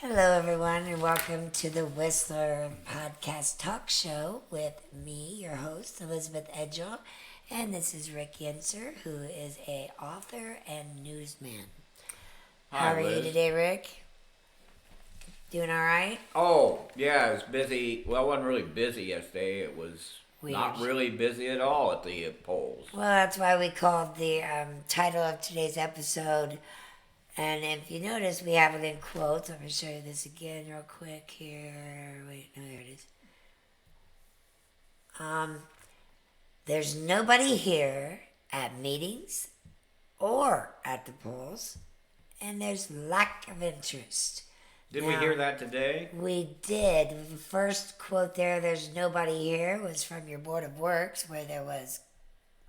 Hello, everyone, and welcome to the Whistler Podcast Talk Show with me, your host, Elisabeth Edgell, and this is Rick Yencer, who is a author and newsman. How are you today, Rick? Doing all right? Oh, yeah, I was busy. Well, I wasn't really busy yesterday. It was not really busy at all at the polls. Well, that's why we called the title of today's episode. And if you notice, we have it in quotes. I'm going to show you this again real quick here. Wait, no, there it is. There's nobody here at meetings or at the polls, and there's lack of interest. Did we hear that today? We did. The first quote there's nobody here, was from your Board of Works, where there was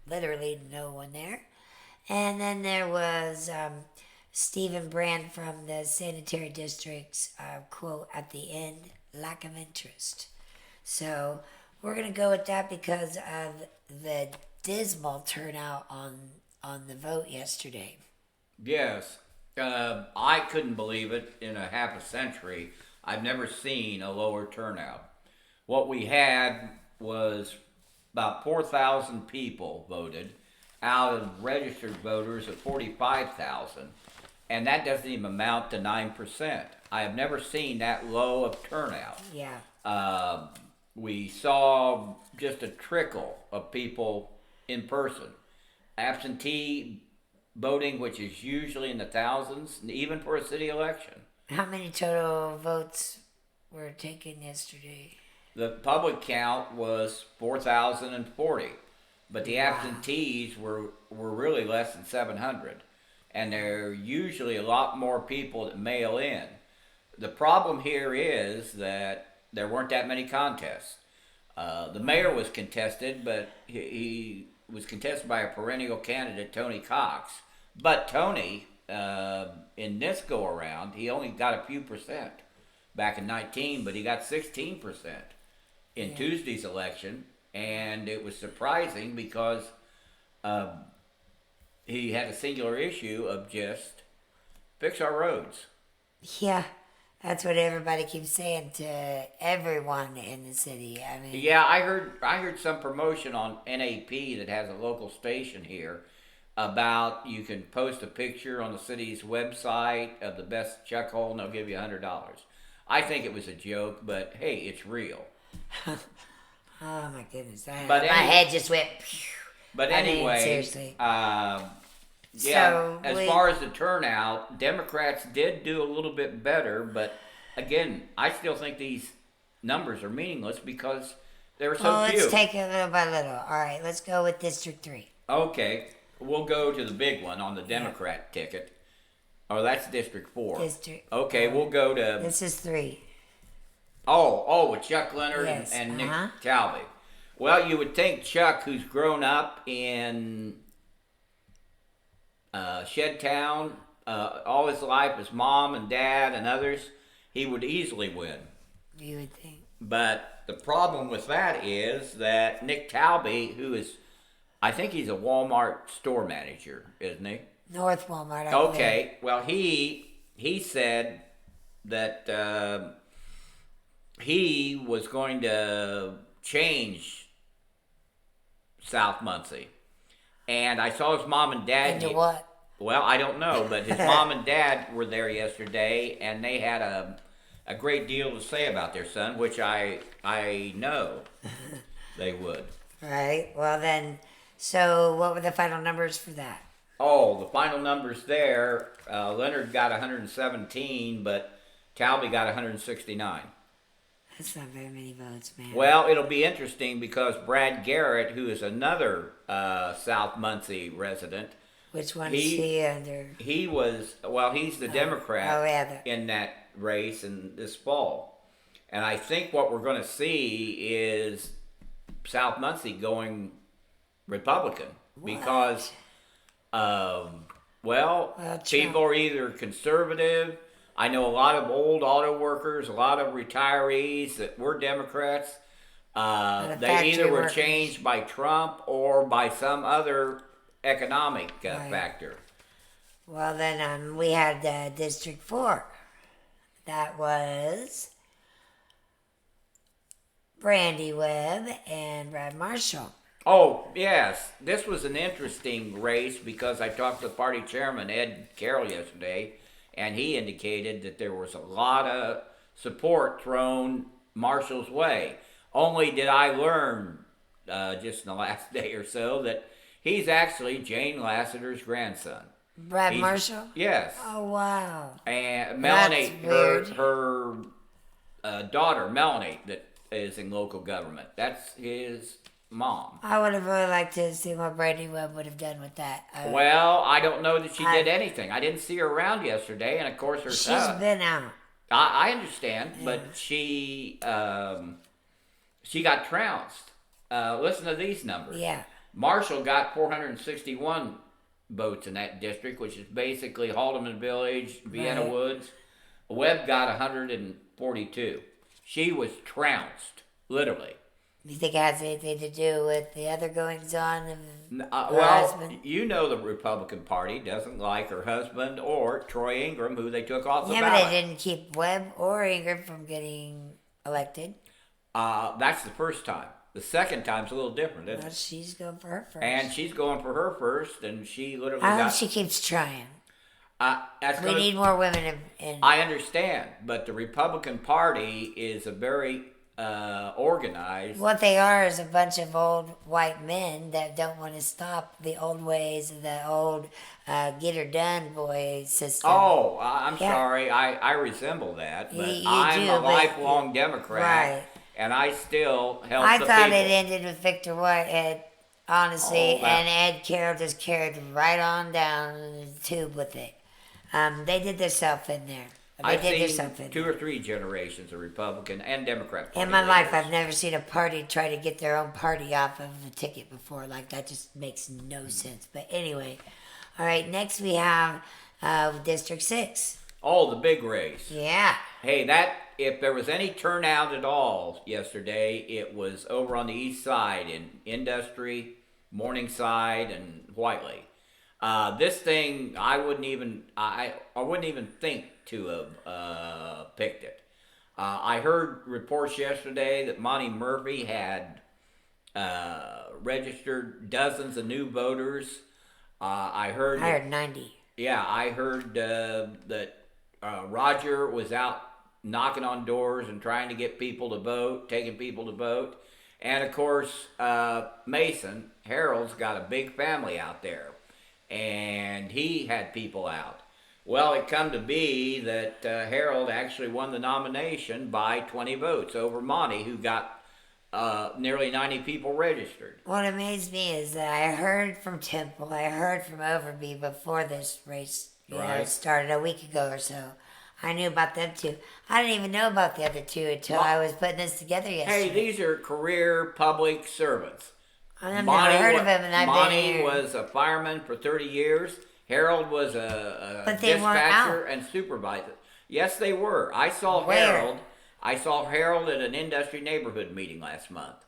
literally no one there. And then there was Stephen Brand from the sanitary district's quote at the end, lack of interest. So we're going to go with that because of the dismal turnout on the vote yesterday. Yes. I couldn't believe it in a half a century. I've never seen a lower turnout. What we had was about 4,000 people voted out of registered voters of 45,000. And that doesn't even amount to 9%. I have never seen that low of turnout. Yeah. We saw just a trickle of people in person. Absentee voting, which is usually in the thousands, even for a city election. How many total votes were taken yesterday? The public count was 4,040, but the absentees were really less than 700. And there are usually a lot more people that mail in. The problem here is that there weren't that many contests. The mayor was contested, but he was contested by a perennial candidate, Tony Cox. But Tony, in this go-around, he only got a few percent back in 19, but he got 16% in Tuesday's election. And it was surprising because he had a singular issue of just fix our roads. Yeah, that's what everybody keeps saying to everyone in the city. I mean, yeah, I heard some promotion on NAP that has a local station here about you can post a picture on the city's website of the best chuck hole and they'll give you $100. I think it was a joke, but hey, it's real. Oh my goodness! My head just went. But anyway, I mean, seriously. Yeah, as far as the turnout, Democrats did do a little bit better, but again, I still think these numbers are meaningless because there are so few. Let's take it little by little. All right, let's go with District 3. Okay, we'll go to the big one on the Democrat ticket. Oh, that's District 4. Okay, we'll go to... This is 3. Oh, with Chuck Leonard and Nick Talby. Well, you would think Chuck, who's grown up in Shedtown all his life, his mom and dad and others, he would easily win. You would think. But the problem with that is that Nick Talby, who is, I think he's a Walmart store manager, isn't he? North Walmart, I believe. Well, he said that he was going to change South Muncie. And I saw his mom and dad. Into what? Well, I don't know, but his mom and dad were there yesterday, and they had a great deal to say about their son, which I know they would. Right. Well, then, so what were the final numbers for that? Oh, the final numbers there, Leonard got 117, but Talby got 169. That's not very many votes, man. Well, it'll be interesting because Brad Garrett, who is another South Muncie resident. Which one is he under? He's the Democrat in that race in this fall. And I think what we're going to see is South Muncie going Republican. What? Because, people are either conservative. I know a lot of old auto workers, a lot of retirees that were Democrats. They either were changed by Trump or by some other economic factor. Well, then we had District 4. That was Brandy Webb and Brad Marshall. Oh, yes. This was an interesting race because I talked to the party chairman, Ed Carroll, yesterday, and he indicated that there was a lot of support thrown Marshall's way. Only did I learn just in the last day or so that he's actually Jane Lassiter's grandson. Brad Marshall? Yes. Oh, wow. And Melanie, That's weird. her daughter, Melanie, that is in local government. That's his mom. I would have really liked to see what Brandy Webb would have done with that. Well, I don't know that she did anything. I didn't see her around yesterday, and of course her She's son. been out. I understand, but she got trounced. Listen to these numbers. Yeah. Marshall got 461 votes in that district, which is basically Haldeman Village, Vienna Right. Woods. Webb got 142. She was trounced, literally. You think it has anything to do with the other goings on of her Well, husband? you know the Republican Party doesn't like her husband or Troy Ingram, who they took off the Yeah, but ballot. they didn't keep Webb or Ingram from getting elected. That's the first time. The second time's a little different, isn't Well, it? she's going for her first. And she's going for her first, and she literally I got. hope she keeps trying. That's We gonna, need more women in. I understand, but the Republican Party is a very organized. What they are is a bunch of old white men that don't want to stop the old ways of the old get her done boy system. Oh, I'm Yeah. sorry. I resemble that, but You I'm do, a but- lifelong Democrat, Right. and I still help I the thought people. it ended with Victor Whitehead, honestly, Oh, wow. and Ed Carroll just carried right on down the tube with it. They did themselves in there. They I've did seen themselves in 2 there. or 3 generations of Republican and Democrat Party In my life, leaders. I've never seen a party try to get their own party off of the ticket before. Like, that just makes no sense. But anyway, all right, next we have District 6. Oh, the big race. Yeah. Hey, if there was any turnout at all yesterday, it was over on the east side in Industry, Morningside, and Whiteley. This thing, I wouldn't even think to have picked it. I heard reports yesterday that Monty Murphy had registered dozens of new voters. I heard. I heard 90. Yeah, I heard that Roger was out knocking on doors and trying to get people to vote, taking people to vote. And of course, Mason, Harold's got a big family out there. And he had people out. Well, it come to be that Harold actually won the nomination by 20 votes over Monty, who got nearly 90 people registered. What amazed me is that I heard from Temple, I heard from Overby before this race Right. started a week ago or so. I knew about them too. I didn't even know about the other two until I was putting this together yesterday. Hey, these are career public servants. I've never heard of him, and I've Monty been here. was a fireman for 30 years. Harold was a But they weren't dispatcher out. and supervisor. Yes, they were. I saw Where? Harold. I saw Harold at an industry neighborhood meeting last month,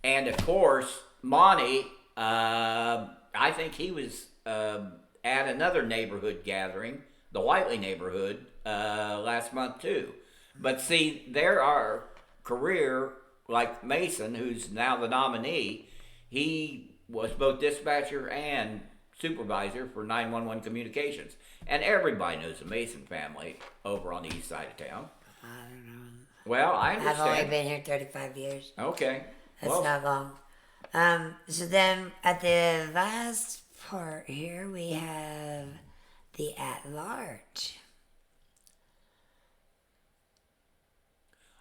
and of course, Monty. I think he was at another neighborhood gathering, the Whiteley neighborhood, last month too. But see, there are career like Mason, who's now the nominee. He was both dispatcher and supervisor for 911 communications. And everybody knows the Mason family over on the east side of town. I don't know. Well, I I've only understand. been here 35 years. Okay. That's Well, not long. So then at the last part here, we have the at-large.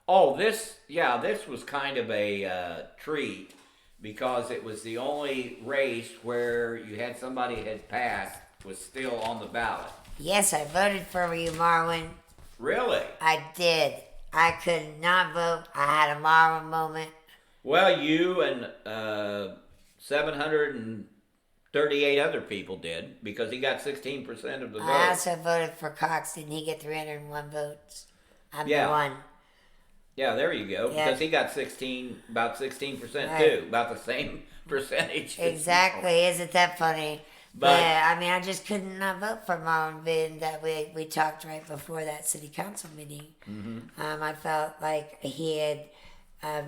oh, this was kind of a treat because it was the only race where you had somebody had passed was still on the ballot. Yes, I voted for you, Marwin. Really? I did. I could not vote. I had a Marwin moment. Well, you and 738 other people did because he got 16% of the I vote. also voted for Cox. Didn't he get 301 votes? I'm Yeah. the one. Yeah, there you go. Yeah. Because he got about 16% Right. too, about the same percentage. as Exactly. Isn't that funny? But I mean, I just couldn't not vote for Mom, being that we talked right before that city council meeting. I felt like he had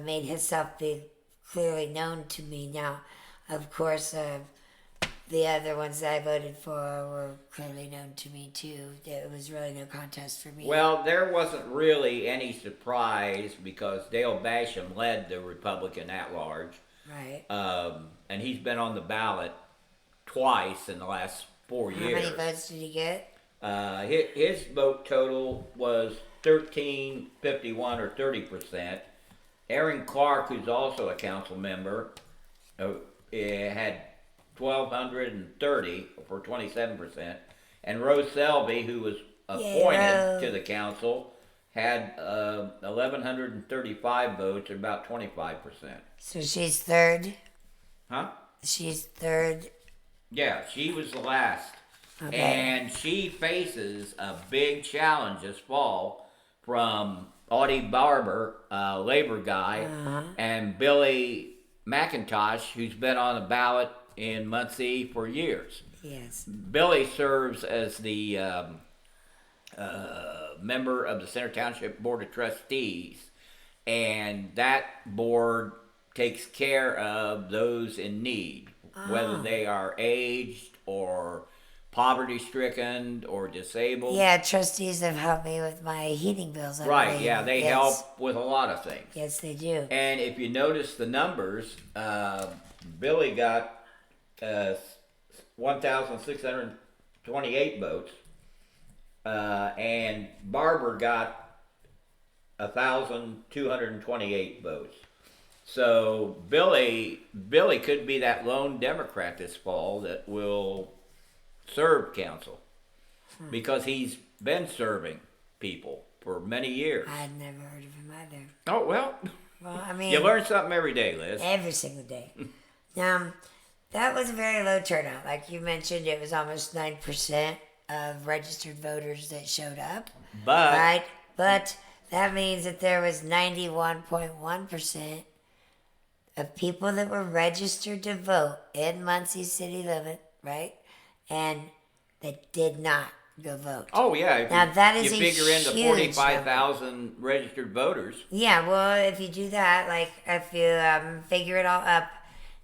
made himself be clearly known to me. Now, of course, the other ones that I voted for were clearly known to me too. It was really no contest for me. well, there wasn't really any surprise because Dale Basham led the Republican at large, Right. and he's been on the ballot twice in the last 4 How years. many votes did he get? His vote total was 1351 or 30%. Aaron Clark, who's also a council member, had 1,230 for 27%, and Rose Selby, who was appointed to the council, had 1,135 votes, or about 25%. So she's third. Huh? She's third. Yeah, she was the last. Okay. And she faces a big challenge this fall from Audie Barber, a labor guy, and Billy McIntosh, who's been on the ballot in Muncie for years. Yes. Billy serves as the member of the Center Township Board of Trustees, and that board takes care of those in need, whether they are aged or poverty stricken or disabled. Yeah, trustees have helped me with my heating bills. Right, yeah, they Yes. help with a lot of things. Yes, they do. And if you notice the numbers, Billy got 1,628 votes, and Barber got 1,228 votes. So Billy could be that lone Democrat this fall that will serve council, because he's been serving people for many years. I'd never heard of him either. Oh, well, Well, I mean, you learn something every day, Liz. every single day. Now, that was a very low turnout. Like you mentioned, it was almost 9% of registered voters that showed up. But Right? But that means that there was 91.1% of people that were registered to vote in Muncie city limit, right? And that did not go vote. oh yeah, if Now, that is you a figure in the huge 45,000 registered voters. Yeah, well, if you do that, like if you figure it all up,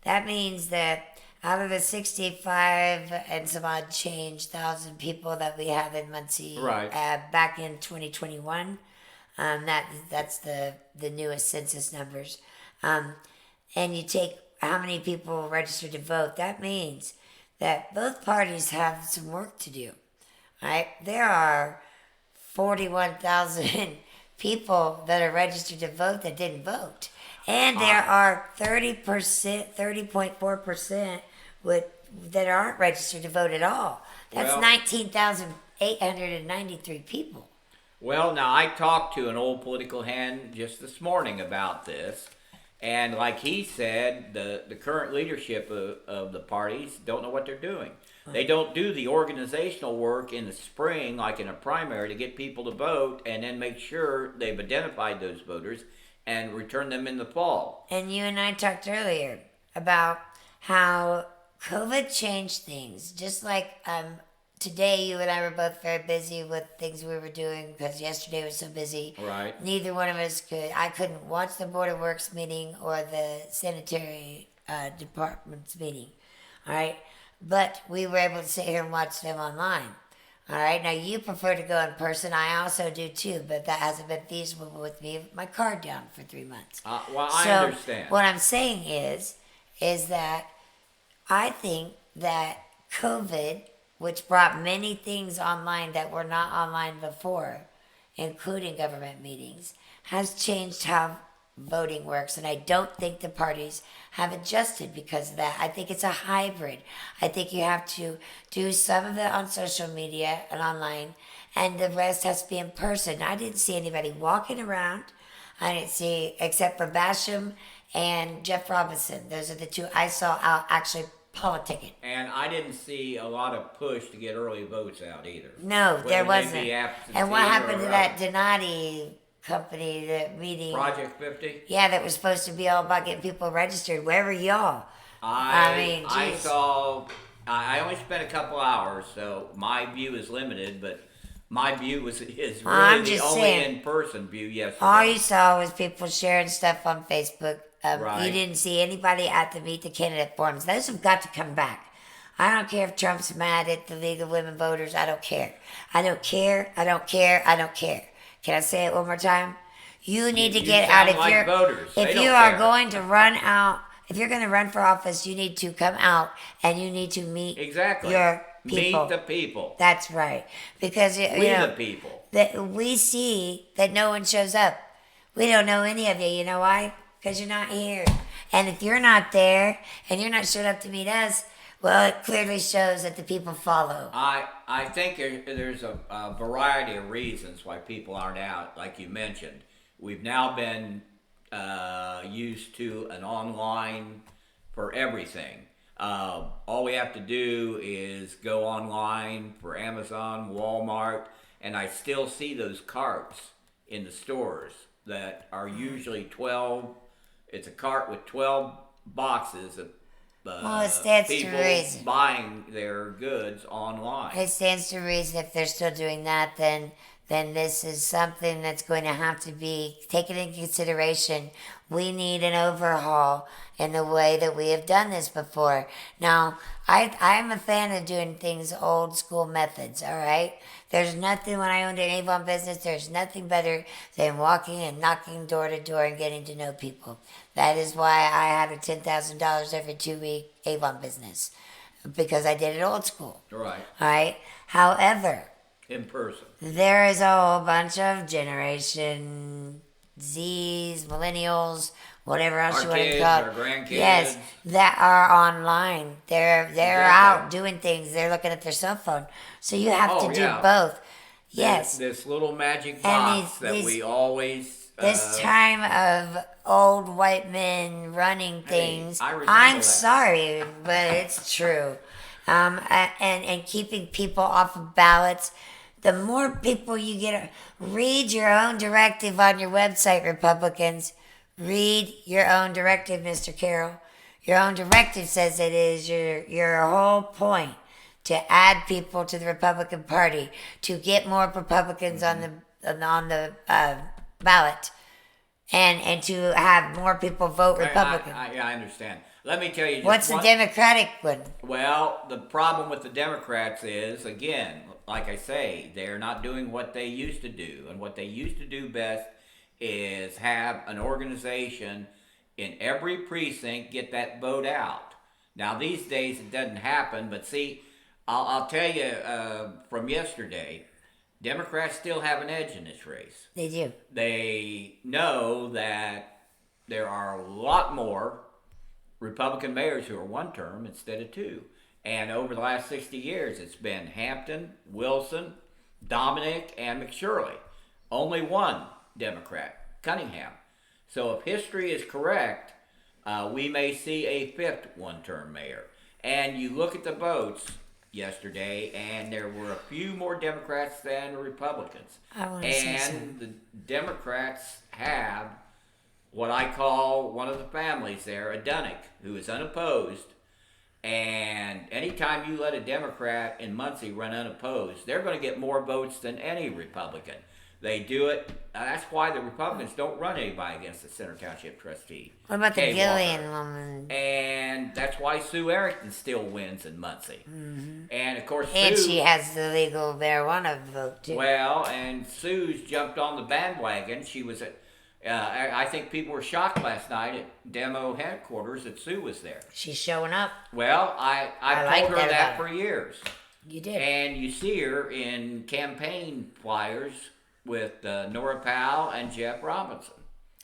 that means that out of the 65 and some odd change thousand people that we have in Muncie, Right. Back in 2021, that's the newest census numbers, and you take how many people registered to vote, that means that both parties have some work to do. Right? There are 41,000 people that are registered to vote that didn't vote. And there are 30.4% that aren't registered to vote at all. That's Well- 19,893 people. Well, now I talked to an old political hand just this morning about this, and like he said, the current leadership of the parties don't know what they're doing. They don't do the organizational work in the spring, like in a primary, to get people to vote and then make sure they've identified those voters and return them in the fall. And you and I talked earlier about how COVID changed things. Just like today, you and I were both very busy with things we were doing because yesterday was so busy. Right. Neither one of us could. I couldn't watch the Board of Works meeting or the sanitary department's meeting. All right. But we were able to sit here and watch them online. All right. Now, you prefer to go in person. I also do too, but that hasn't been feasible with me. My car down for 3 months. Well, I So understand. what I'm saying is that I think that COVID, which brought many things online that were not online before, including government meetings, has changed how voting works. And I don't think the parties have adjusted because of that. I think it's a hybrid. I think you have to do some of it on social media and online, and the rest has to be in person. I didn't see anybody walking around. I didn't see, except for Basham and Jeff Robinson. Those are the two I saw out actually politicking. And I didn't see a lot of push to get early votes out either. No, there Whether they wasn't. be absentee And what happened or to that Donati company, that meeting? Project 50? Yeah, that was supposed to be all about getting people registered. Where were y'all? I mean, I geez. saw I only spent a couple hours, so my view is limited, but my view is really I'm the just only saying, in person view all yesterday. you saw was people sharing stuff on Facebook. You Right. didn't see anybody at the Meet the Candidate forums. Those have got to come back. I don't care if Trump's mad at the League of Women Voters. I don't care. I don't care. I don't care. I don't care. Can I say it one more time? You need to You get out sound like voters. They if you don't are care. going to run out, if you're going to run for office, you need to come out and you need to meet Exactly. your Meet people. the people. That's right. Because We the people. that we see that no one shows up. We don't know any of you. You know why? Because you're not here. And if you're not there and you're not showing up to meet us, well, it clearly shows that the people follow. I think there's a variety of reasons why people aren't out, like you mentioned. We've now been used to an online for everything. All we have to do is go online for Amazon, Walmart, and I still see those carts in the stores that are usually 12. It's a cart with 12 boxes of Well, it stands to people reason. buying their goods online. It stands to reason if they're still doing that, then this is something that's going to have to be taken into consideration. We need an overhaul in the way that we have done this before. Now, I'm a fan of doing things old school methods, all right? There's nothing, when I owned an Avon business, there's nothing better than walking and knocking door to door and getting to know people. That is why I had a $10,000 every 2 week Avon business, because I did it old school. Right. All right. However, In person. there is a whole bunch of Generation Zs, millennials, whatever else Our you want to kids, call it. our grandkids. Yes, that are online. They're Exactly. out doing things. They're looking at their cell phone. So you have Oh, to do yeah. both. Yes. This little magic And box that these- we always. This time of old white men running things, I resemble I'm that. sorry, but it's true. And keeping people off of ballots. The more people you get, read your own directive on your website, Republicans. Read your own directive, Mr. Carroll. Your own directive says it is your whole point to add people to the Republican Party, to get more Republicans on the ballot, and to have more people vote Republican. I understand. Let me tell you. Just What's the Democratic one? Well, the problem with the Democrats is, again, like I say, they're not doing what they used to do. And what they used to do best is have an organization in every precinct get that vote out. Now, these days it doesn't happen, but see, I'll tell you from yesterday, Democrats still have an edge in this race. They do. They know that there are a lot more Republican mayors who are one term instead of two. And over the last 60 years, it's been Hampton, Wilson, Dominic, and McShirley. Only one Democrat, Cunningham. So if history is correct, we may see a fifth one-term mayor. And you look at the votes yesterday, and there were a few more Democrats than Republicans. I want to say something. And the Democrats have what I call one of the families there, a Dunnick, who is unopposed. And anytime you let a Democrat in Muncie run unopposed, they're going to get more votes than any Republican. They do it. That's why the Republicans don't run anybody against the Center Township trustee. What about the Kay Gillian Walker. woman? And that's why Sue Errington still wins in Muncie. Mm-hmm. And of course, And Sue, she has the legal marijuana vote too. well, and Sue's jumped on the bandwagon. She was at. I think people were shocked last night at demo headquarters that Sue was there. She's showing up. Well, I've like told her that that about for years. You did. And you see her in campaign flyers with Nora Powell and Jeff Robinson.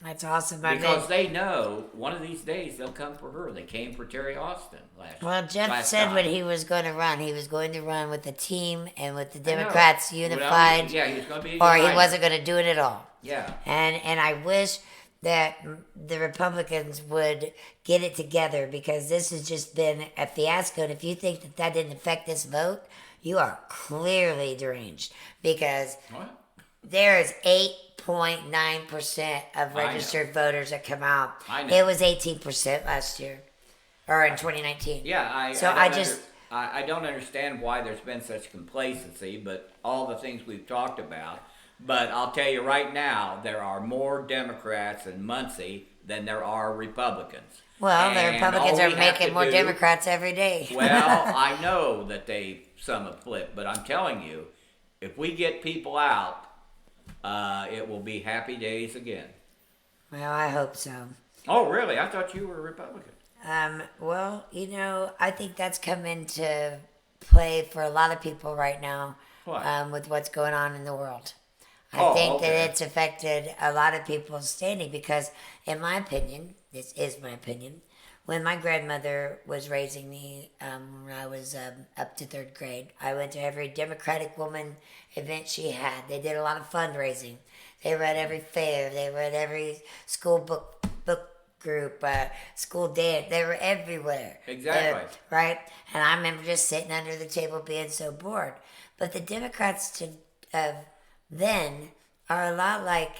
That's awesome. Because they know one of these days they'll come for her. They came for Terry Austin last Jeff said time. when he was going to run, he was going to run with the team and with the Democrats unified, Well, yeah, he was going to be or he united. wasn't going to do it at all. Yeah. And I wish that the Republicans would get it together, because this has just been a fiasco. And if you think that that didn't affect this vote, you are clearly deranged, because What? there is 8.9% of registered voters that come out. I know. It was 18% last year, or in 2019. Yeah, So I just I don't understand why there's been such complacency, but all the things we've talked about. But I'll tell you right now, there are more Democrats in Muncie than there are Republicans. Well, the And all Republicans are we have making to more do- Democrats every day. Well, I know that some have flipped, but I'm telling you, if we get people out, it will be happy days again. Well, I hope so. Oh, really? I thought you were a Republican. Well, I think that's come into play for a lot of people right now. What? With what's going on in the world. I Oh, think okay. that it's affected a lot of people's standing because, in my opinion, this is my opinion, when my grandmother was raising me when I was up to third grade, I went to every Democratic woman event she had. They did a lot of fundraising. They were at every fair. They were at every school book group, school dance. They were everywhere. Exactly. Right? And I remember just sitting under the table being so bored. But the Democrats then are a lot like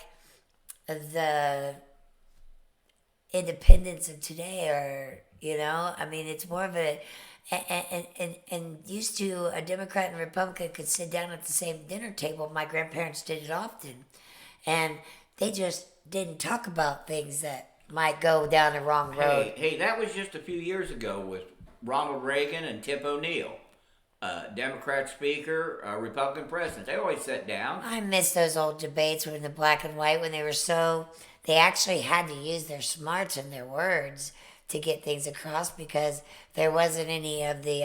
the independents of today, or I mean, it's more of a and used to a Democrat and Republican could sit down at the same dinner table. My grandparents did it often, and they just didn't talk about things that might go down the wrong road. Hey, that was just a few years ago with Ronald Reagan and Tip O'Neill. Democrat speaker, Republican president. They always sat down. I miss those old debates when the black and white, when they actually had to use their smarts and their words to get things across, because there wasn't any of the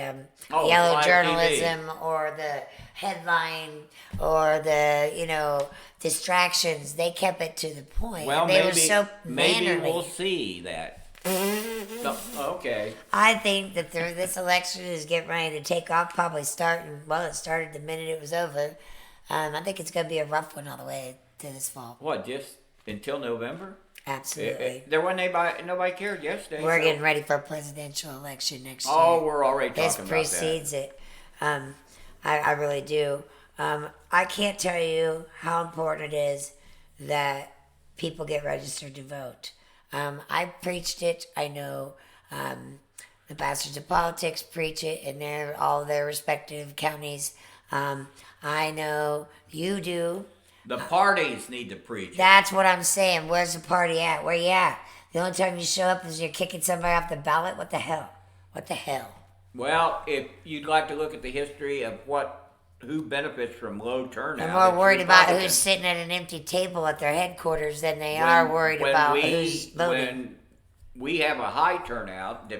yellow journalism TV. or the headline or the distractions. They kept it to the point. Well, and they were so maybe mannerly. we'll see that. Okay. I think that this election is getting ready to take off, probably starting, well, it started the minute it was over. I think it's going to be a rough one all the way to this fall. What, just until November? Absolutely. There wasn't nobody cared yesterday. We're getting ready for a presidential election next year. Oh, we're already talking This about precedes it. I really do. I can't tell you how important it is that people get registered to vote. I preached it. I know the bastards of politics preach it in all their respective counties. I know you do. The parties need to preach. That's what I'm saying. Where's the party at? Where you at? The only time you show up is you're kicking somebody off the ballot? What the hell? What the hell? Well, if you'd like to look at the history of who benefits from low turnout, They're more worried about Republicans. who's sitting at an empty table at their headquarters than they are worried about who's voting. When we have a high turnout,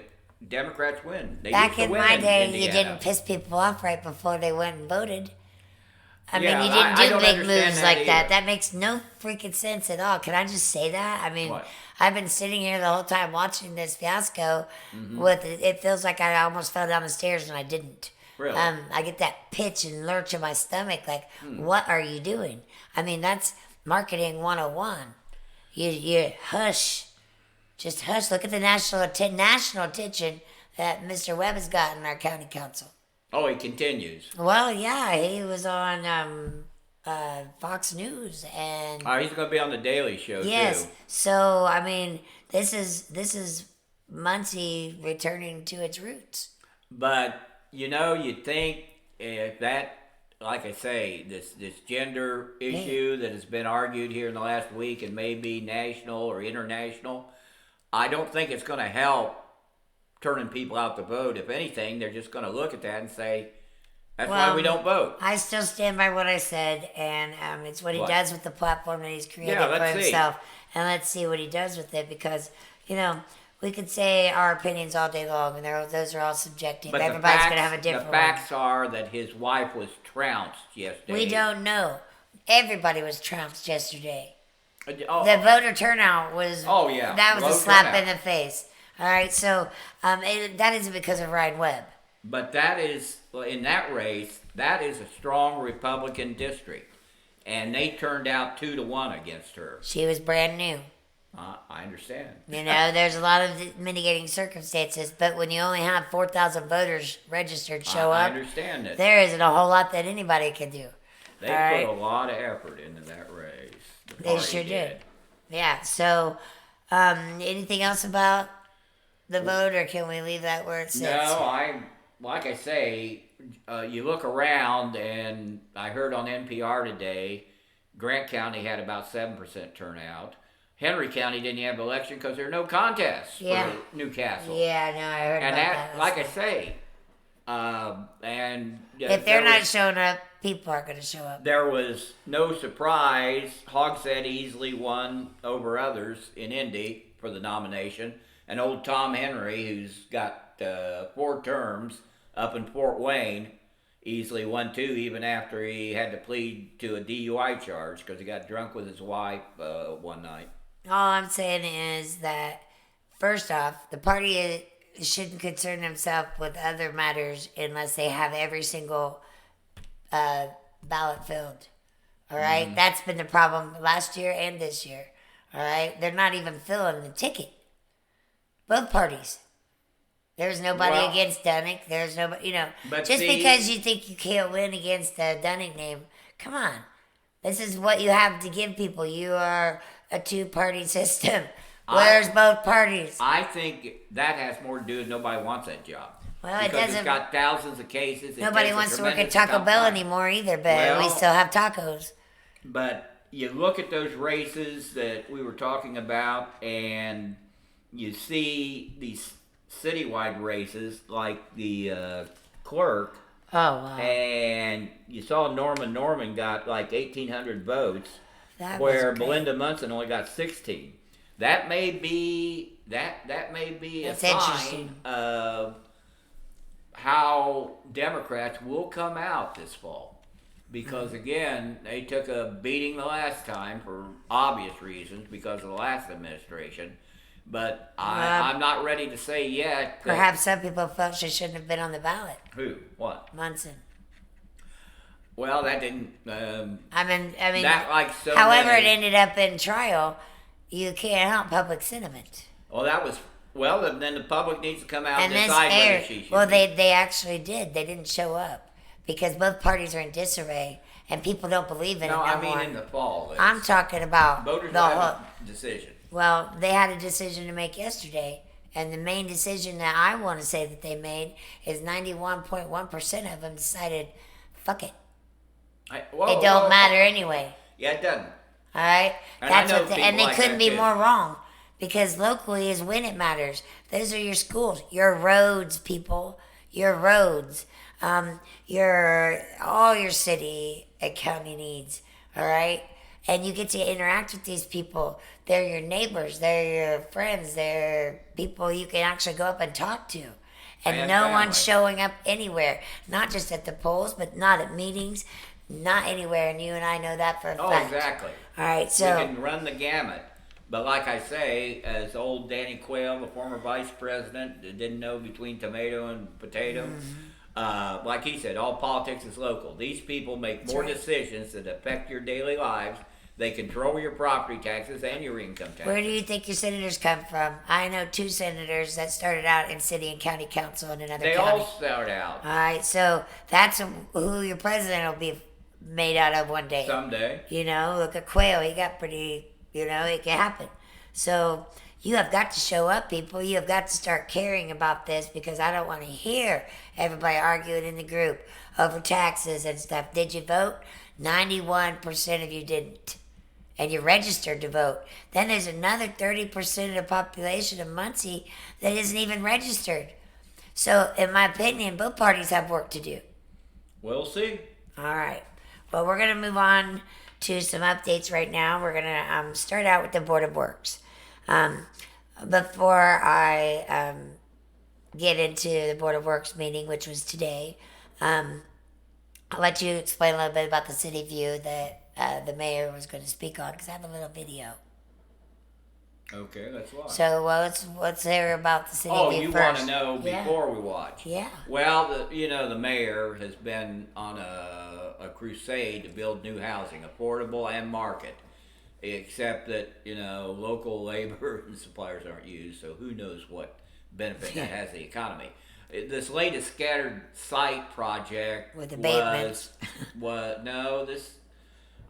Democrats win. They Back used to in win my day, Indiana. you didn't piss people off right before they went and voted. I Yeah, mean, you I didn't don't do big understand moves that like that. either. That makes no freaking sense at all. Can I just say that? I mean, What? I've been sitting here the whole time watching this fiasco. Mm-hmm. With it feels like I almost fell down the stairs and I didn't. Really? I get that pitch and lurch in my stomach. Like, what are you doing? I mean, that's marketing 101. You hush, just hush. Look at the national attention that Mr. Webb has got in our county council. Oh, he continues. Well, yeah, he was on Fox News, and Oh, he's going to be on the Daily Show yes. too. So I mean, this is Muncie returning to its roots. But you'd think if that, like I say, this gender issue that has been argued here in the last week and maybe national or international, I don't think it's going to help turning people out to vote. If anything, they're just going to look at that and say, that's why we don't vote. I still stand by what I said, and it's what he What? does with the platform that he's created Yeah, for let's see. himself. And let's see what he does with it, because, we could say our opinions all day long, and those are all subjective. But Everybody's going to have a different The facts are that his wife was trounced yesterday. one. We don't know. Everybody was trounced yesterday. Oh, The voter turnout was. Oh, yeah. That was Low a slap turnout. in the face. All right, so that isn't because of Ryan Webb. But that is, in that race, that is a strong Republican district. And they turned out 2-1 against her. She was brand new. I understand. There's a lot of mitigating circumstances, but when you only have 4,000 voters registered show I up, understand that. there isn't a whole lot that anybody can do. They all put right? a lot of effort into that race. The They party sure did. Yeah, so anything else about the vote, or can we leave that where it sits? No, like I say, you look around, and I heard on NPR today, Grant County had about 7% turnout. Henry County didn't have an election because there are no contests Yeah. for Newcastle. Yeah, no, I heard And about that, that. like I say, and If they're not showing up, people are going to show up. there was no surprise. Hogshead easily won over others in Indy for the nomination. And old Tom Henry, who's got 4 terms up in Fort Wayne, easily won 2, even after he had to plead to a DUI charge because he got drunk with his wife one night. All I'm saying is that, first off, the party shouldn't concern themselves with other matters unless they have every single ballot filled. All right? That's been the problem last year and this year. All right? They're not even filling the ticket. Both parties. There's nobody against Dunnick. There's nobody, But just see, because you think you can't win against the Dunnick name, come on. This is what you have to give people. You are a 2-party system. Where's both parties? I think that has more to do with nobody wants that job. Well, it because doesn't. It's got thousands of cases. Nobody wants to work at Taco Bell anymore either, but we still have tacos. But you look at those races that we were talking about, and you see these citywide races like the clerk. Oh, wow. And you saw Norman got like 1,800 votes, That where was great. Belinda Munson only got 16. That may be That's a sign interesting. of how Democrats will come out this fall, because again they took a beating the last time for obvious reasons because of the last administration. But I'm not ready to say yet. Perhaps some people felt she shouldn't have been on the ballot. Who? What? Munson. Well, that didn't. I mean, that like so. however many, it ended up in trial, you can't help public sentiment. Well, that was. Well, then the public needs to come out and this decide whether aired. she should. Well, be. they actually did. They didn't show up because both parties are in disarray and people don't believe in it No, no I mean more. in the fall. I'm talking about voters the will whole. have a decision. Well, they had a decision to make yesterday, and the main decision that I want to say that they made is 91.1% of them decided, fuck it. It don't matter anyway. Yeah, it doesn't. All right, And that's I know what. They people like couldn't that be too. more wrong, because locally is when it matters. Those are your schools, your roads, people, your roads, all your city and county needs. All right, and you get to interact with these people. They're your neighbors. They're your friends. They're people you can actually go up and talk to. And no one's showing up anywhere. Not just at the polls, but not at meetings, not anywhere. And you and I know that for a fact. Oh, exactly. All right, so we can run the gamut. But like I say, as old Danny Quayle, the former vice president, that didn't know between tomato and potato, like he said, all politics is local. These people make more decisions that affect your daily lives. They control your property taxes and your income taxes. where do you think your senators come from? I know 2 senators that started out in city and county council in another They county. all start out All right, so that's who your president will be made out of one day. someday. Look at Quayle. He got pretty, it can happen. So you have got to show up, people. You have got to start caring about this, because I don't want to hear everybody arguing in the group over taxes and stuff. Did you vote? 91% of you didn't. And you're registered to vote. Then there's another 30% of the population of Muncie that isn't even registered. So, in my opinion, both parties have work to do. We'll see. All right. Well, we're going to move on to some updates right now. We're going to start out with the Board of Works. Before I get into the Board of Works meeting, which was today, I'll let you explain a little bit about the city view that the mayor was going to speak on, because I have a little video. Okay, let's watch. So let's hear about the city view you first. want to know before we watch? Yeah. Well, the mayor has been on a crusade to build new housing, affordable and market. Except that local labor and suppliers aren't used, so who knows what benefit that has the economy. This latest scattered site project with abatements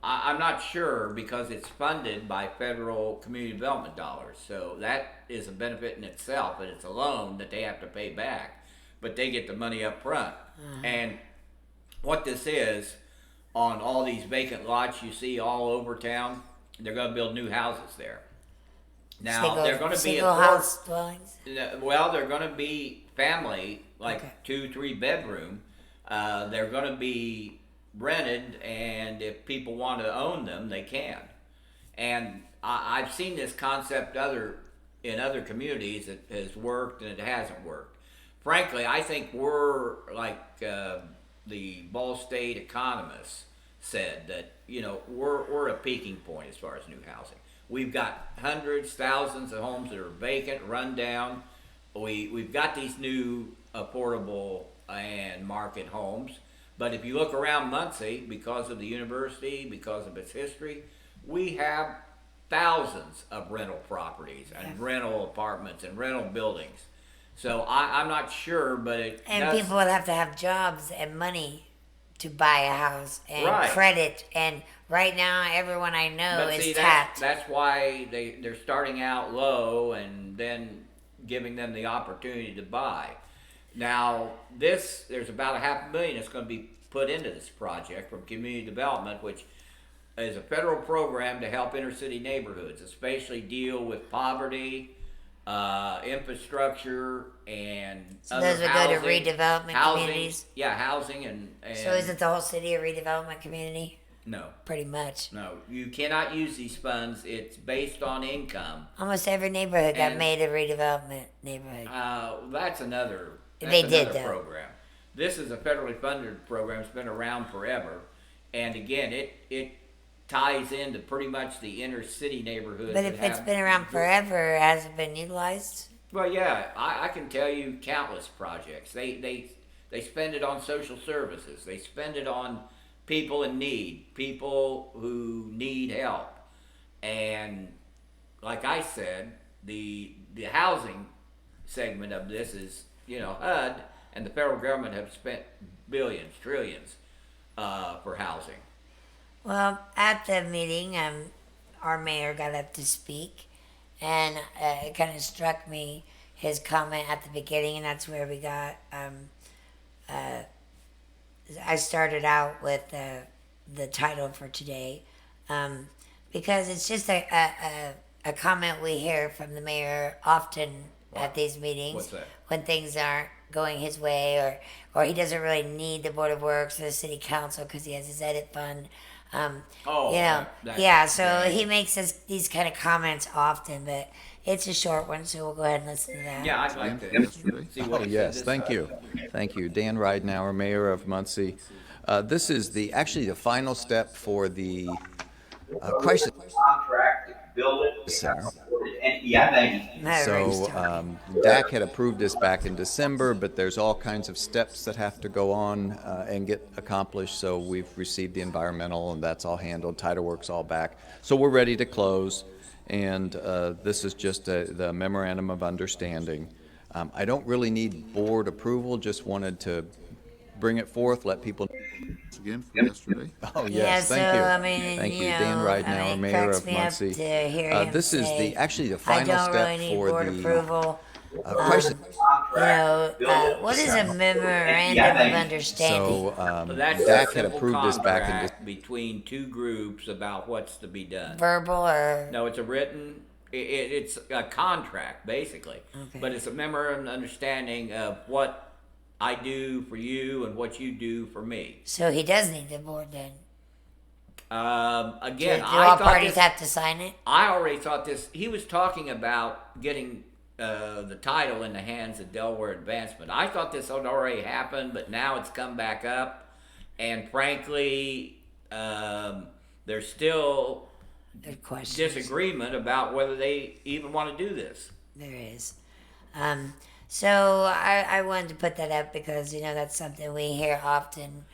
I'm not sure, because it's funded by federal community development dollars. So that is a benefit in itself, and it's a loan that they have to pay back. but they get the money up front. And what this is, on all these vacant lots you see all over town, they're going to build new houses there. Now they're going to be single house dwellings. well, they're going to be family, like Okay. 2-3 bedroom. They're going to be rented, and if people want to own them, they can. And I've seen this concept in other communities. It has worked and it hasn't worked. Frankly, I think we're like the Ball State economists said that we're a peaking point as far as new housing. We've got hundreds, thousands of homes that are vacant, run down. We've got these new affordable and market homes. But if you look around Muncie, because of the university, because of its history, we have thousands of rental properties and rental apartments and rental buildings. So I'm not sure, but People would have to have jobs and money to buy a house and Right. credit. And right now, everyone I know But is see, tapped. that's why they're starting out low and then giving them the opportunity to buy. Now, there's about $500,000 that's going to be put into this project from community development, which is a federal program to help inner city neighborhoods, especially deal with poverty, infrastructure, and So other those would go to housing- redevelopment housing, communities? Yeah, housing and So is it the whole city a redevelopment community? no. Pretty much. No, you cannot use these funds. It's based on income. Almost every neighborhood got And- made a redevelopment neighborhood. That's another. They did, another though. program. This is a federally funded program. It's been around forever, and again, it ties into pretty much the inner city neighborhoods. But that if it's have- been around forever, has it been utilized? Well, yeah, I can tell you countless projects. They spend it on social services. They spend it on people in need, people who need help, and like I said, the housing segment of this is HUD and the federal government have spent billions, trillions for housing. Well, at the meeting, our mayor got up to speak, and it kind of struck me his comment at the beginning, and that's where we got. I started out with the title for today because it's just a comment we hear from the mayor often at these meetings. What's that? When things aren't going his way, or he doesn't really need the Board of Works or the City Council because he has his edit fund. So he makes these kind of comments often, but it's a short one, so we'll go ahead and listen to that. Yeah, I'd like to see what he said Yes, this thank time. you. Thank you. Dan Ridenhour, Mayor of Muncie. This is actually the final step for the crisis Contract to build it. center. And yeah, thank you. So DAC had approved this back in December, but there's all kinds of steps that have to go on and get accomplished. So we've received the environmental, and that's all handled. Title work's all back. So we're ready to close, and this is just the memorandum of understanding. I don't really need board approval, just wanted to bring it forth, let people. Again from yesterday. Oh, Yeah, yes, so, thank you. I mean, Thank you you. Dan know, Ridenhour, it Mayor cracks of me up Muncie. to hear him This is say, actually the I final don't step really need for board the approval. crisis. What is a memorandum of understanding? So So that's a DAC had simple approved this back in contract between two groups about what's to be done. Verbal or No, it's a written. It's a contract basically, Okay. but it's a memorandum of understanding of what I do for you and what you do for me. so he does need the board then. Again, Do I all thought parties this, have to sign it? I already thought this. He was talking about getting the title in the hands of Delaware Advancement. I thought this had already happened, but now it's come back up, and frankly, there's still Good question. disagreement about whether they even want to do this. There is. So I wanted to put that up because, that's something we hear often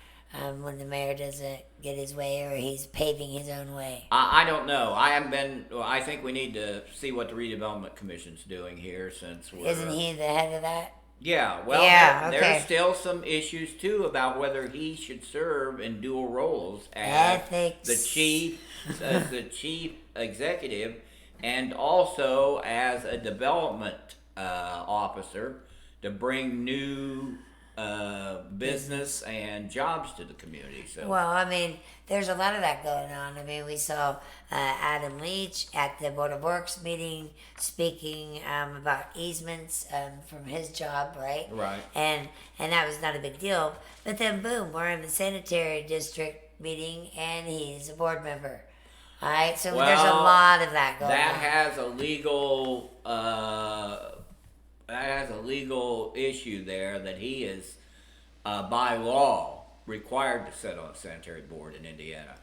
when the mayor doesn't get his way or he's paving his own way. I don't know. I haven't been. Well, I think we need to see what the redevelopment commission's doing here, since we're. Isn't he the head of that? Yeah. Well, Yeah, there's okay. still some issues too about whether he should serve in dual roles as Ethics. the chief executive, and also as a development officer to bring new business and jobs to the community. So Well, I mean, there's a lot of that going on. I mean, we saw Adam Leach at the Board of Works meeting speaking about easements from his job, right? Right. And that was not a big deal. But then, boom, we're in the sanitary district meeting, and he's a board member. All right, so there's a Well, lot of that going that on. has a legal issue there that he is by law required to sit on a sanitary board in Indiana.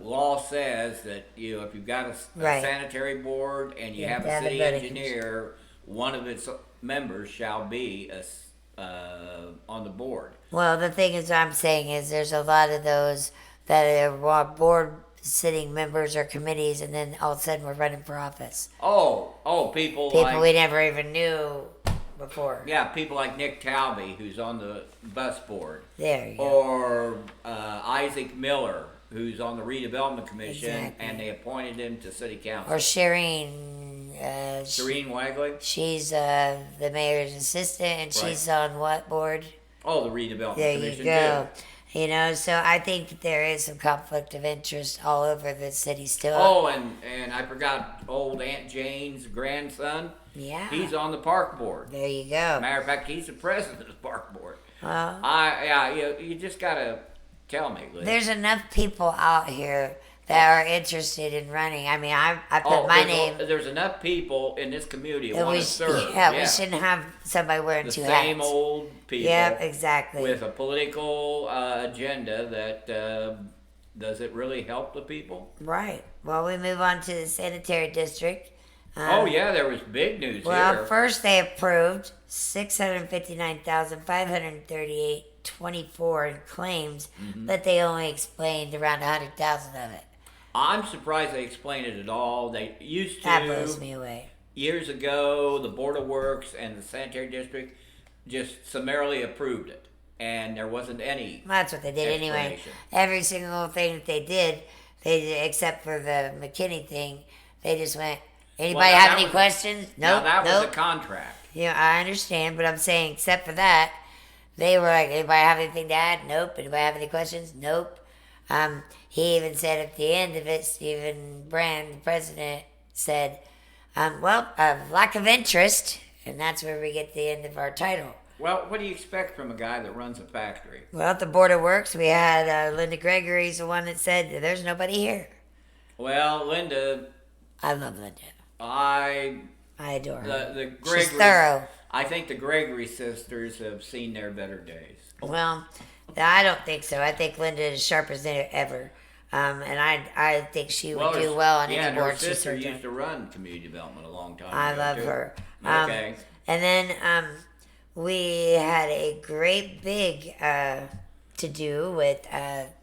Law says that if you've got a Right. sanitary board and you You have have to a have a city building engineer, one of its members shall be on the board. Well, the thing is, I'm saying is there's a lot of those that are board sitting members or committees, and then all of a sudden we're running for office. People People like we never even knew before. people like Nick Talby, who's on the bus board, There you go. or Isaac Miller, who's on the redevelopment commission, Exactly. and they appointed him to city council. Or Shireen. Serene Wagley. She's the mayor's assistant, and she's on what board? Oh, the redevelopment There you commission go. too. You know, so I think that there is some conflict of interest all over the city still. Oh, and I forgot old Aunt Jane's grandson. Yeah. He's on the park board. There you go. Matter of fact, he's the president of the park board. Well, You just gotta tell me, Liz. there's enough people out here that are interested in running. I mean, I put my name. There's enough people in this community who that want we, to serve. we shouldn't have somebody wearing the two same hats. old people. Yep, exactly. With a political agenda that does it really help the people? Right. Well, we move on to the sanitary district. Oh yeah, there was big news Well, here. first they approved 659,538.24 in claims, but they only explained around 100,000 of it. I'm surprised they explained it at all. They used That blows to me away. years ago. The Board of Works and the sanitary district just summarily approved it, and there wasn't any. That's what they did anyway. Explanation. Every single thing that they did, except for the McKinney thing, they just went. Anybody Well, have that any was- questions? Now Nope. that was nope. a contract. Yeah, I understand, but I'm saying except for that, they were like, anybody have anything to add? Nope. Anybody have any questions? Nope. He even said at the end of it, Stephen Brand, the president, said, lack of interest, and that's where we get the end of our title. Well, what do you expect from a guy that runs a factory? Well, at the Board of Works, we had Linda Gregory's the one that said, there's nobody here. Well, Linda, I love Linda. I adore her. the She's Gregory. thorough. I think the Gregory sisters have seen their better days. Well, I don't think so. I think Linda is sharp as ever. And I think she would do well on any and her board she sister served on. used to run community development a long time I ago, love too. her. Okay. And then we had a great big to do with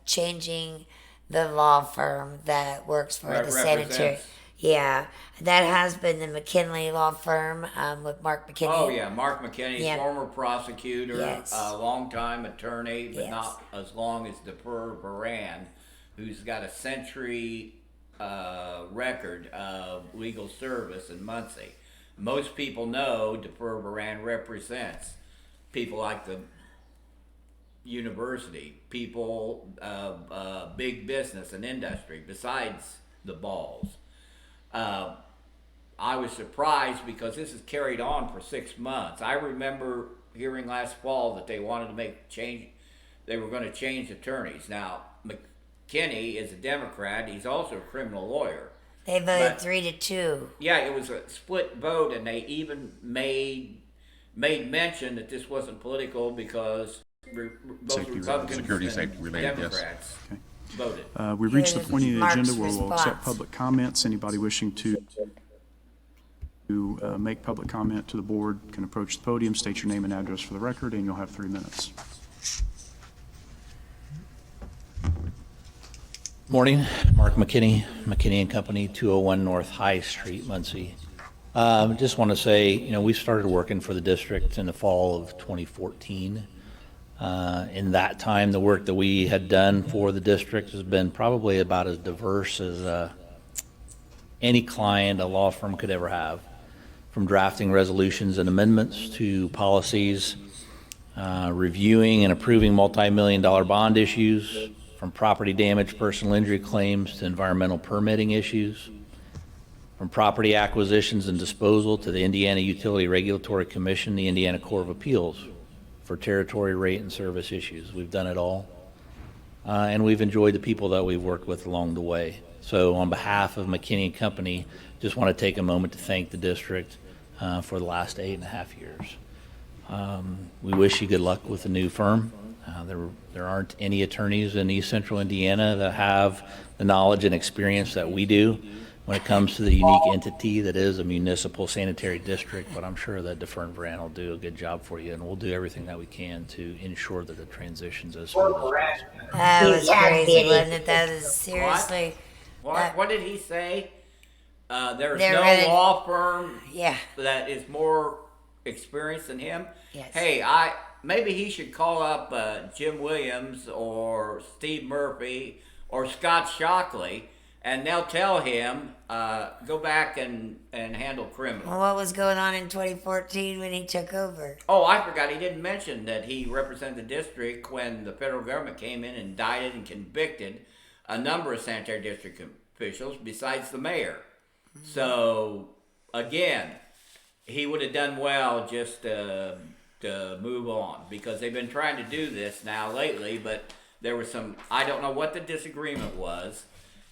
changing the law firm that works for the sanitary. Represents. Yeah, that has been the McKinley law firm with Mark McKinney. Oh yeah, Mark McKinney, Yeah. former prosecutor, Yes. a longtime attorney, but Yes. not as long as Defer Baran, who's got a century record of legal service in Muncie. Most people know Defer Baran represents people like the university, people, big business and industry, besides the balls. I was surprised because this is carried on for 6 months. I remember hearing last fall that they wanted to make change. They were going to change attorneys. Now, McKinney is a Democrat. He's also a criminal lawyer. They voted But- 3-2. Yeah, it was a split vote, and they even made mention that this wasn't political because both Safety related, Republicans security and safety related, yes. Democrats voted. We've reached the Here's point in the Mark's agenda where we'll accept response. public comments. Anybody wishing to make public comment to the board can approach the podium, state your name and address for the record, and you'll have 3 minutes. Morning, Mark McKinney, McKinney and Company, 201 North High Street, Muncie. Just want to say, we started working for the district in the fall of 2014. In that time, the work that we had done for the district has been probably about as diverse as any client a law firm could ever have. from drafting resolutions and amendments to policies, reviewing and approving multi-million-dollar bond issues, from property damage, personal injury claims to environmental permitting issues, from property acquisitions and disposal to the Indiana Utility Regulatory Commission, the Indiana Corps of Appeals for territory, rate, and service issues. We've done it all. And we've enjoyed the people that we've worked with along the way. So on behalf of McKinney & Company, just want to take a moment to thank the district for the last 8.5 years. We wish you good luck with the new firm. There aren't any attorneys in East Central Indiana that have the knowledge and experience that we do when it comes to the unique entity that is a municipal sanitary district, but I'm sure that DeFern Brand will do a good job for you, and we'll do everything that we can to ensure that the transition's as smooth as possible. That was crazy, wasn't it? That is seriously. What did he say? There's They're no ready. law firm Yeah. that is more experienced than him. Yes. Hey, maybe he should call up Jim Williams or Steve Murphy or Scott Shockley, and they'll tell him go back and handle criminal. Well, what was going on in 2014 when he took over? Oh, I forgot. He didn't mention that he represented the district when the federal government came in and indicted and convicted a number of sanitary district officials besides the mayor. Mm-hmm. So, again, he would have done well just to move on, because they've been trying to do this now lately, but there was some, I don't know what the disagreement was,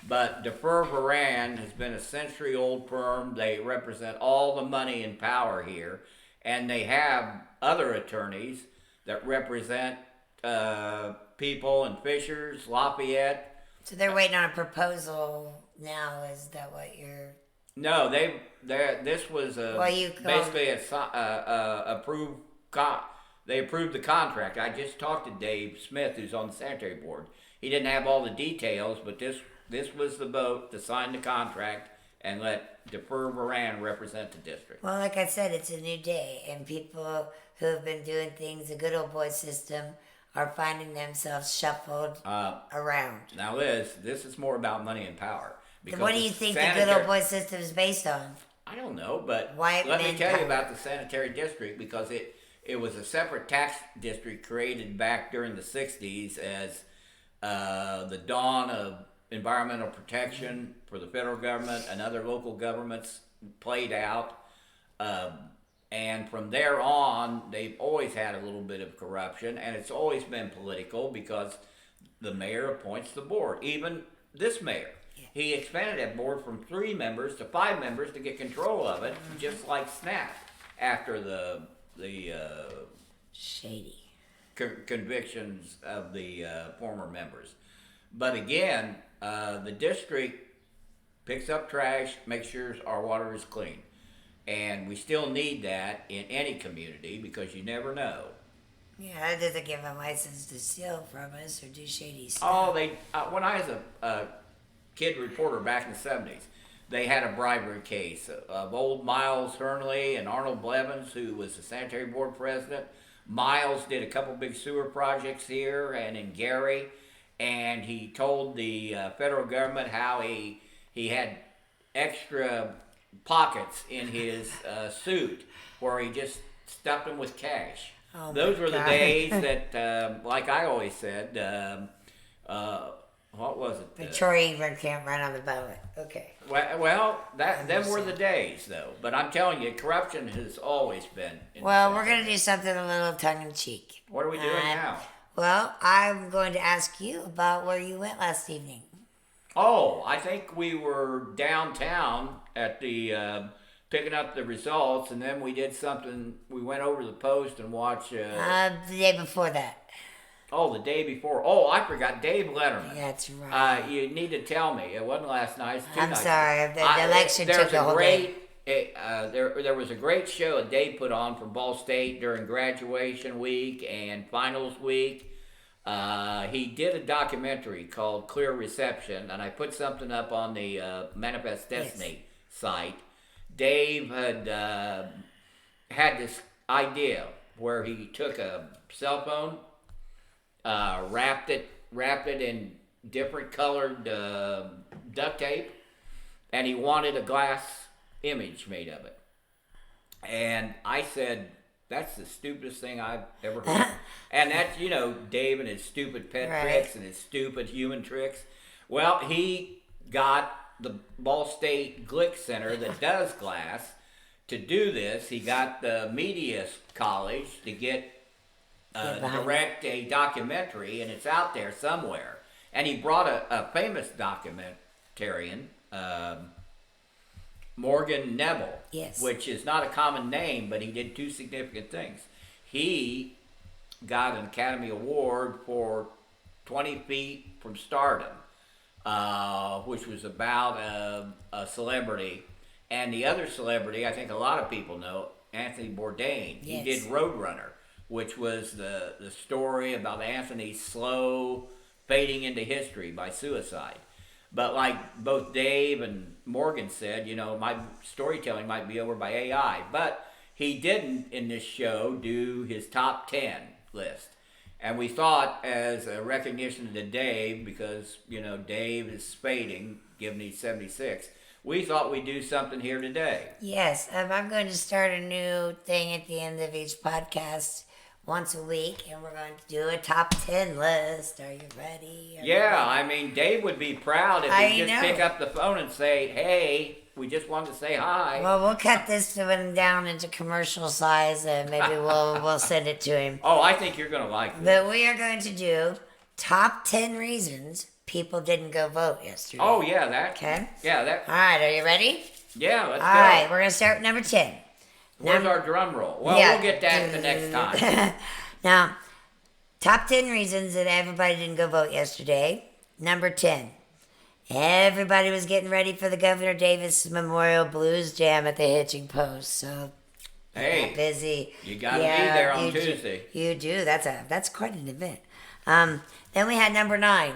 but Defer Varan has been a century-old firm. They represent all the money and power here, and they have other attorneys that represent people in Fishers, Lafayette. So they're waiting on a proposal now. Is that what you're? No, this was basically approved. They approved the contract. I just talked to Dave Smith, who's on the sanitary board. He didn't have all the details, but this was the vote to sign the contract and let Defer Varan represent the district. Well, like I said, it's a new day, and people who have been doing things the good old boy system are finding themselves shuffled around. Now, Liz, this is more about money and power. Then what do you think the good old boy system is based on? I don't know, but White let me men tell you power. about the sanitary district, because it was a separate tax district created back during the 60s as the dawn of environmental protection for the federal government and other local governments played out. And from there on, they've always had a little bit of corruption, and it's always been political because the mayor appoints the board. Even this mayor, he expanded that board from 3 members to 5 members to get control of it, just like S.M.F.H. after the Shady. convictions of the former members. But again, the district picks up trash, makes sure our water is clean. And we still need that in any community, because you never know. Yeah, that doesn't give them license to steal from us or do shady stuff. Oh, when I was a kid reporter back in the 70s, they had a bribery case of old Miles Hernley and Arnold Blevins, who was the sanitary board president. Miles did a couple big sewer projects here and in Gary, and he told the federal government how he had extra pockets in his suit where he just stuffed them with cash. Oh, those were the God. days that, like I always said, what was it? But Troy Ever can't run on the ballot. Okay. Well, them were the days, though. But I'm telling you, corruption has always been. Well, we're going to do something a little tongue-in-cheek. What are we doing now? Well, I'm going to ask you about where you went last evening. Oh, I think we were downtown at the picking up the results, and then we did something. We went over to the Post and watched. The day before that. Oh, the day before. Oh, I forgot. Dave Letterman. That's right. You need to tell me. It wasn't last night. It's 2 I'm nights sorry. ago. The election took the whole day. There was a great show that Dave put on for Ball State during graduation week and finals week. He did a documentary called Clear Reception, and I put something up on the Manifest Destiny site. Dave had this idea where he took a cell phone, wrapped it in different colored duct tape, and he wanted a glass image made of it. And I said, that's the stupidest thing I've ever heard. And that's, Dave and his stupid pet Right. tricks and his stupid human tricks. Well, he got the Ball State Glick Center that does glass to do this. He got the media college to direct a documentary, and it's out there somewhere. And he brought a famous documentarian, Morgan Neville, Yes. which is not a common name, but he did two significant things. He got an Academy Award for 20 Feet from Stardom, which was about a celebrity. And the other celebrity, I think a lot of people know, Anthony Bourdain. Yes. He did Roadrunner, which was the story about Anthony's slow fading into history by suicide. But like both Dave and Morgan said, my storytelling might be over by AI. But he didn't, in this show, do his top 10 list. And we thought, as a recognition to Dave, because, Dave is fading, given he's 76, we thought we'd do something here today. Yes, I'm going to start a new thing at the end of each podcast once a week, and we're going to do a top 10 list. Are you ready? Dave would be proud if he just pick up the phone and say, hey, we just wanted to say hi. Well, we'll cut this one down into commercial size, and maybe we'll send it to him. Oh, I think you're going to like this. But we are going to do top 10 reasons people didn't go vote yesterday. Oh, yeah, that. Okay. Yeah, that. All right, are you ready? Yeah, let's go. All right, we're going to start with number 10. Where's our drum roll? Well, Yeah. we'll get that the next time. Now, top 10 reasons that everybody didn't go vote yesterday. Number 10. Everybody was getting ready for the Governor Davis Memorial Blues Jam at the Hitching Post, so Hey, got busy. you gotta be there on Tuesday. You do. That's quite an event. Then we had number 9.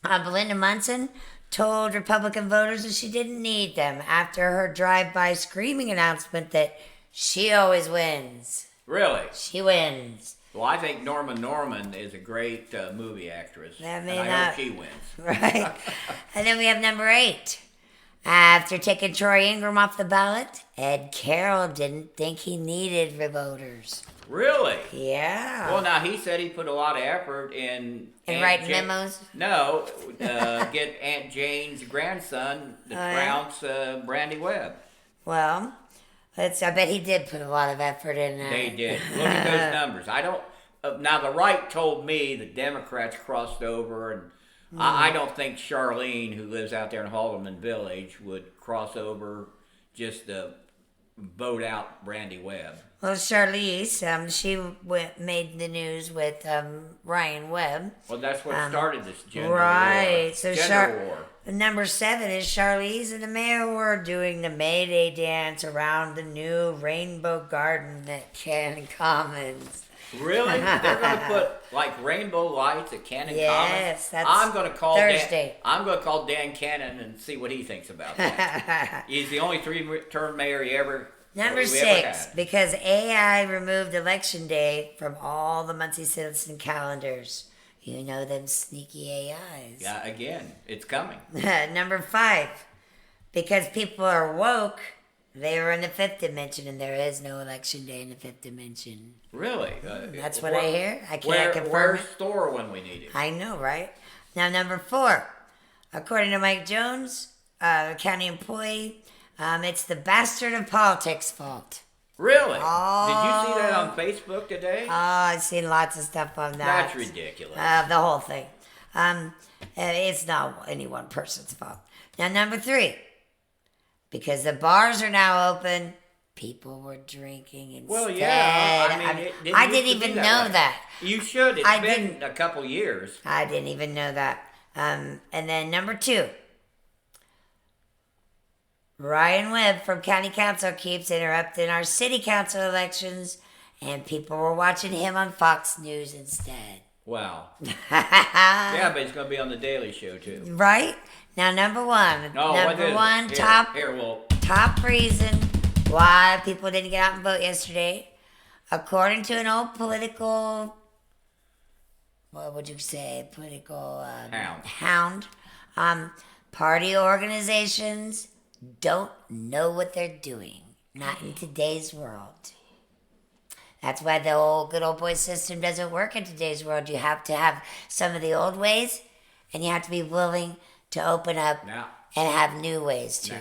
Belinda Munson told Republican voters that she didn't need them after her drive-by screaming announcement that she always wins. Really? She wins. Well, I think Norma Norman is a great movie actress. That may and I not- hope she wins. Right. And then we have number 8. After taking Troy Ingram off the ballot, Ed Carroll didn't think he needed voters. Really? Yeah. Well, now he said he put a lot of effort in And writing memos? No, get Aunt Jane's grandson to trounce Brandy Webb. Well, I bet he did put a lot of effort in that. They did. Look at those numbers. I don't. Now the right told me the Democrats crossed over, and I don't think Charlene, who lives out there in Haldeman Village, would cross over just to vote out Brandy Webb. Well, Charlize, she made the news with Ryan Webb. Well, that's what started this gender Right. war. So Gender war. Number 7 is Charlize and the mayor were doing the May Day dance around the new Rainbow Garden at Cannon Commons. Really? They're going to put like rainbow lights at Cannon Commons? Yes, that's I'm going to call Thursday. I'm going to call Dan Cannon and see what he thinks about that. He's the only 3-term mayor we ever Number 6, had. because AI removed Election Day from all the Muncie Citizen calendars. You know them sneaky AIs. Yeah, again, it's coming. Number 5, because people are woke, they were in the 5th dimension, and there is no Election Day in the 5th dimension. Really? That's what I hear. I can't confirm Where's it. Thor when we need him? I know, right? Now, number 4, according to Mike Jones, a county employee, it's the bastard of politics' fault. Really? Oh. Did you see that on Facebook today? Oh, I've seen lots of stuff on that. That's ridiculous. The whole thing. It's not any one person's fault. Now, number 3, because the bars are now open, people were drinking instead. Well, yeah. I mean, I didn't even know that. You should. It's I been didn't- a couple years. I didn't even know that. And then number 2, Ryan Webb from County Council keeps interrupting our city council elections, and people were watching him on Fox News instead. Wow. Yeah, but he's going to be on the Daily Show too. Right? Now, number 1. No, what number is it? 1, Here, top reason why people didn't get out and vote yesterday, according to an old political, what would you say, political hound, party organizations don't know what they're doing. Not in today's world. That's why the old good old boy system doesn't work in today's world. You have to have some of the old ways, and you have to be willing to open up Now, and have new ways too.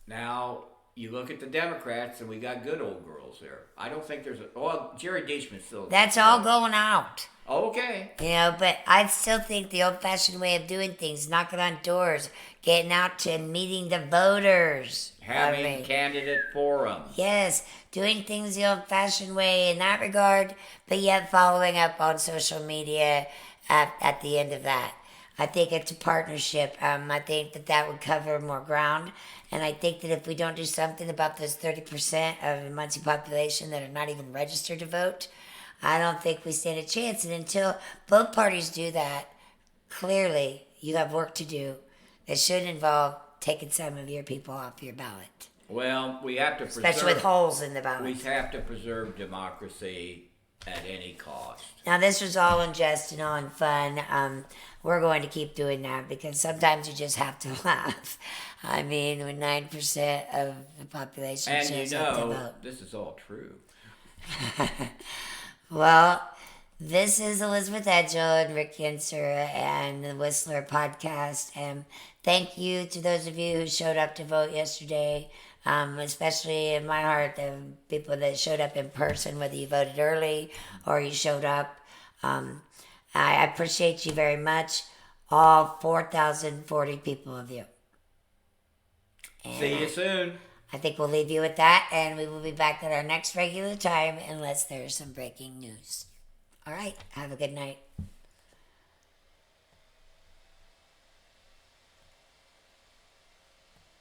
now you look at the Democrats, and we got good old girls there. I don't think there's a. Well, Jerry Deishman's still. That's all going out. Okay. But I still think the old-fashioned way of doing things, knocking on doors, getting out to and meeting the voters. Having candidate forums. Yes, doing things the old-fashioned way in that regard, but yet following up on social media at the end of that. I think it's a partnership. I think that would cover more ground. And I think that if we don't do something about those 30% of the Muncie population that are not even registered to vote, I don't think we stand a chance. And until both parties do that, clearly you have work to do that should involve taking some of your people off your ballot. Well, we have to preserve. Especially with holes in the ballot. We have to preserve democracy at any cost. Now, this was all in jest and all in fun. We're going to keep doing that because sometimes you just have to laugh. I mean, when 9% of the population And shows you up to know, vote. this is all true. Well, this is Elisabeth Edgell and Rick Yencer and the Whistler podcast. And thank you to those of you who showed up to vote yesterday, especially in my heart, the people that showed up in person, whether you voted early or you showed up. I appreciate you very much, all 4,040 people of you. And See you soon. I think we'll leave you with that, and we will be back at our next regular time unless there's some breaking news. All right, have a good night.